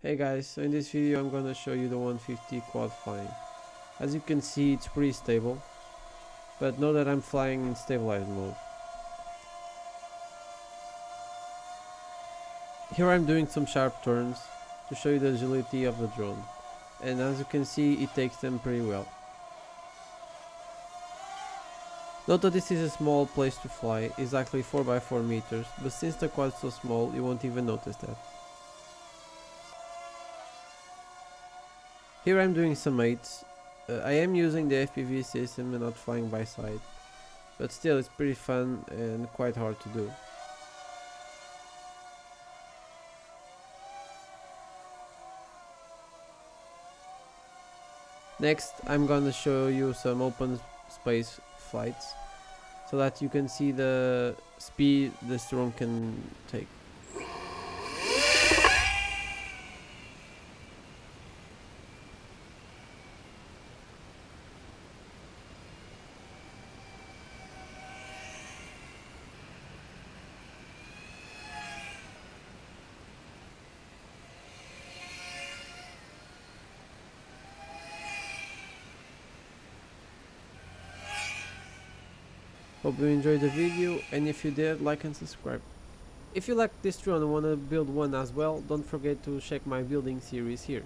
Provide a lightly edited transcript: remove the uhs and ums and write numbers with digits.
Hey guys, so in this video I'm gonna show you the 150 quad flying. As you can see, it's pretty stable, but know that I'm flying in stabilized mode. Here I'm doing some sharp turns to show you the agility of the drone, and as you can see it takes them pretty well. Note that this is a small place to fly, exactly 4 by 4 meters, but since the quad is so small you won't even notice that. Here I'm doing some mates. I am using the FPV system and not flying by side, but still it's pretty fun and quite hard to do. Next I'm gonna show you some open space flights so that you can see the speed this drone can take. Hope you enjoyed the video, and if you did, like and subscribe. If you like this drone and wanna build one as well, don't forget to check my building series here.